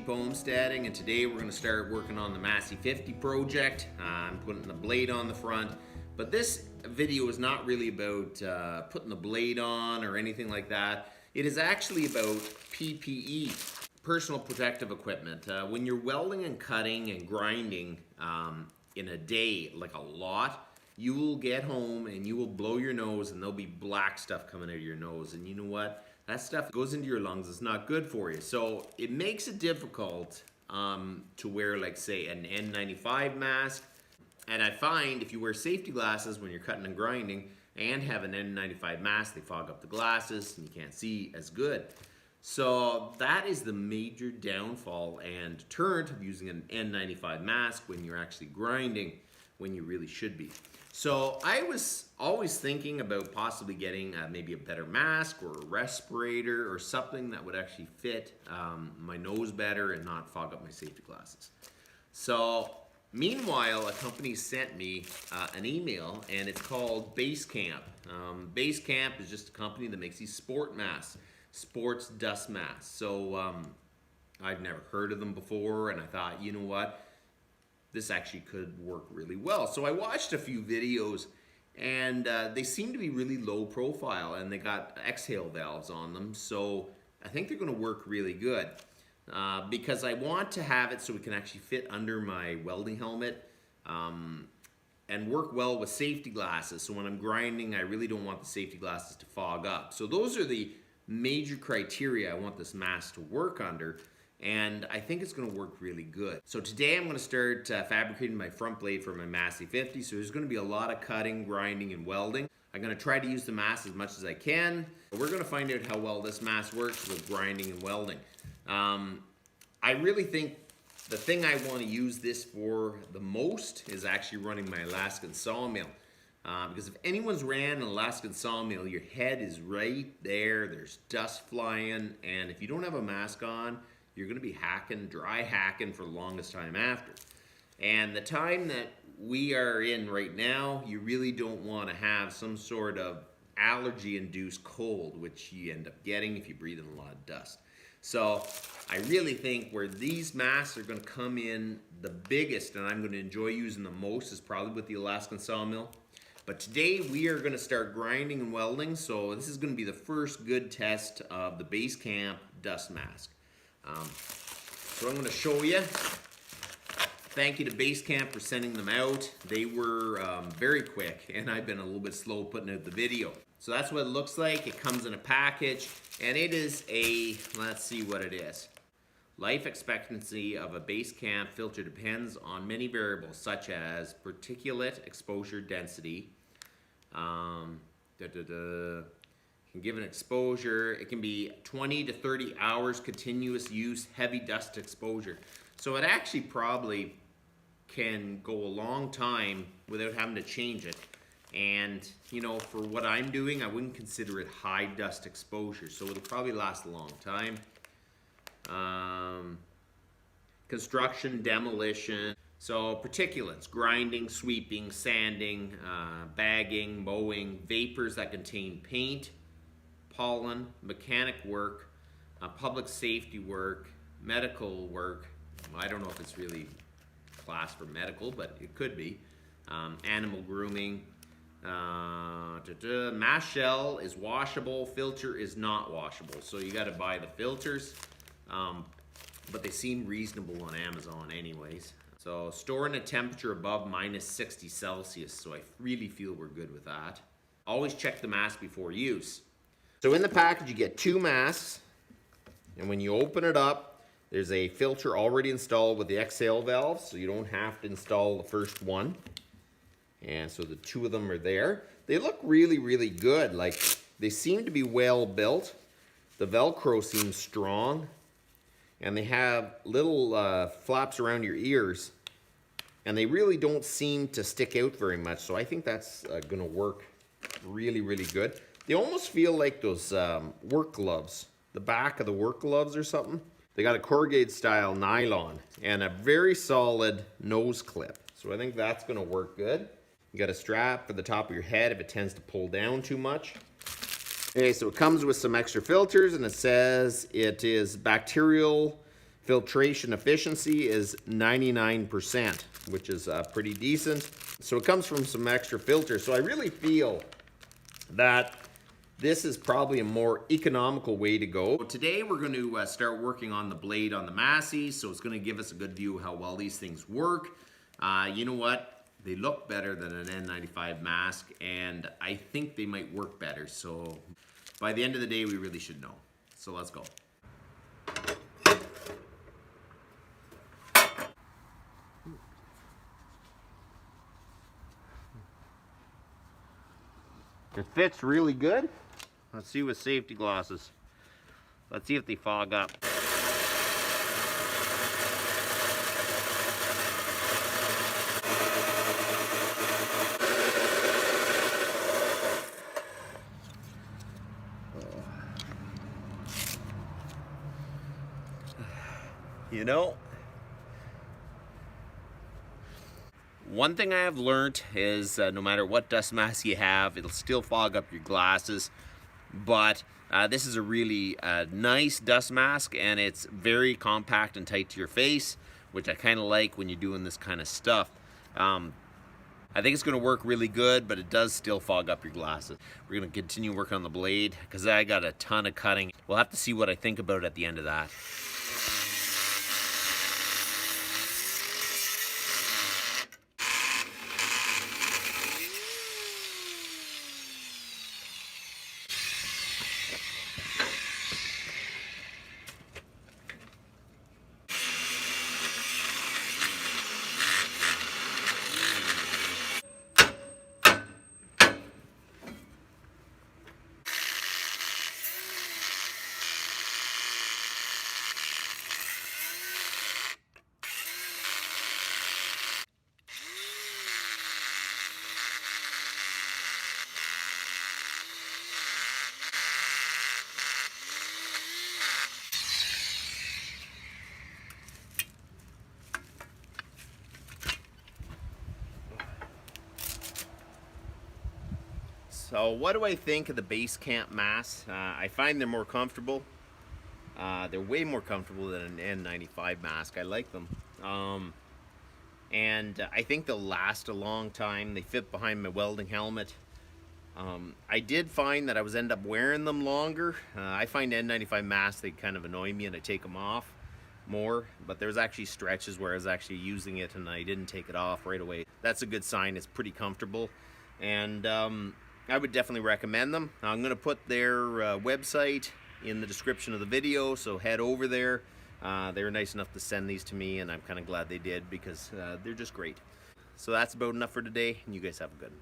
Homesteading, and today we're going to start working on the Massey 50 project. I'm putting the blade on the front, but this video is not really about putting the blade on or anything like that. It is actually about PPE, personal protective equipment. When you're welding and cutting and grinding in a day, like a lot, you will get home and you will blow your nose and there'll be black stuff coming out of your nose, and you know what? That stuff goes into your lungs. It's not good for you. So it makes it difficult to wear, like, say, an N95 mask. And I find if you wear safety glasses when you're cutting and grinding and have an N95 mask, they fog up the glasses and you can't see as good. So that is the major downfall and deterrent of using an N95 mask when you're actually grinding, when you really should be. So I was always thinking about possibly getting maybe a better mask or a respirator or something that would actually fit my nose better and not fog up my safety glasses. So meanwhile, a company sent me an email, and it's called Basecamp. Basecamp is just a company that makes these sport masks, sports dust masks. So I've never heard of them before, and I thought, you know what? This actually could work really well. So I watched a few videos, and they seem to be really low profile, and they got exhale valves on them. So I think they're gonna work really good because I want to have it so it can actually fit under my welding helmet and work well with safety glasses. So when I'm grinding, I really don't want the safety glasses to fog up. So those are the major criteria I want this mask to work under. And I think it's going to work really good. So today I'm going to start fabricating my front blade for my Massey 50. So there's going to be a lot of cutting, grinding, and welding. I'm going to try to use the mask as much as I can. We're going to find out how well this mask works with grinding and welding. I really think the thing I want to use this for the most is actually running my Alaskan Sawmill. Because if anyone's ran an Alaskan Sawmill, your head is right there. There's dust flying. And if you don't have a mask on, you're going to be hacking, dry hacking for the longest time after. And the time that we are in right now, you really don't want to have some sort of allergy-induced cold, which you end up getting if you breathe in a lot of dust. So I really think where these masks are going to come in the biggest, and I'm going to enjoy using the most, is probably with the Alaskan Sawmill. But today we are going to start grinding and welding, so this is going to be the first good test of the Basecamp dust mask. So I'm going to show you. Thank you to Basecamp for sending them out. They were very quick, and I've been a little bit slow putting out the video. So that's what it looks like. It comes in a package, and it is a, let's see what it is. Life expectancy of a Basecamp filter depends on many variables, such as particulate exposure density, can give an exposure. It can be 20 to 30 hours continuous use, heavy dust exposure. So it actually probably can go a long time without having to change it. And you know, for what I'm doing, I wouldn't consider it high dust exposure. So it'll probably last a long time. Construction, demolition. So particulates, grinding, sweeping, sanding, bagging, mowing, vapors that contain paint, pollen, mechanic work, public safety work, medical work. I don't know if it's really classed for medical, but it could be. Animal grooming. Mask shell is washable, filter is not washable. So you got to buy the filters, but they seem reasonable on Amazon anyways. So storing a temperature above -60 Celsius. So I really feel we're good with that. Always check the mask before use. So in the package you get 2 masks, and when you open it up, there's a filter already installed with the exhale valve, so you don't have to install the first one. And so the 2 of them are there. They look really, really good. Like, they seem to be well built. The Velcro seems strong, and they have little flaps around your ears, and they really don't seem to stick out very much. So I think that's gonna work really, really good. They almost feel like those work gloves, the back of the work gloves or something. They got a corrugated style nylon and a very solid nose clip. So I think that's gonna work good. You got a strap for the top of your head if it tends to pull down too much. Okay, so it comes with some extra filters, and it says it is bacterial filtration efficiency is 99%, which is pretty decent. So it comes from some extra filters. So I really feel that this is probably a more economical way to go. Today we're going to start working on the blade on the Massey, so it's going to give us a good view of how well these things work. You know what? They look better than an N95 mask, and I think they might work better. So by the end of the day, we really should know. So let's go. It fits really good. Let's see with safety glasses. Let's see if they fog up. You know, one thing I have learned is no matter what dust mask you have, it'll still fog up your glasses. But this is a really nice dust mask, and it's very compact and tight to your face, which I kind of like when you're doing this kind of stuff. I think it's going to work really good, but it does still fog up your glasses. We're going to continue working on the blade because I got a ton of cutting. We'll have to see what I think about it at the end of that. So what do I think of the base camp masks? I find they're more comfortable. They're way more comfortable than an N95 mask. I like them. And I think they'll last a long time. They fit behind my welding helmet. I did find that I was end up wearing them longer. I find N95 masks, they kind of annoy me and I take them off more, but there's actually stretches where I was actually using it and I didn't take it off right away. That's a good sign. It's pretty comfortable, and I would definitely recommend them. I'm going to put their website in the description of the video, so head over there. They were nice enough to send these to me, and I'm kind of glad they did because they're just great. So that's about enough for today, and you guys have a good one.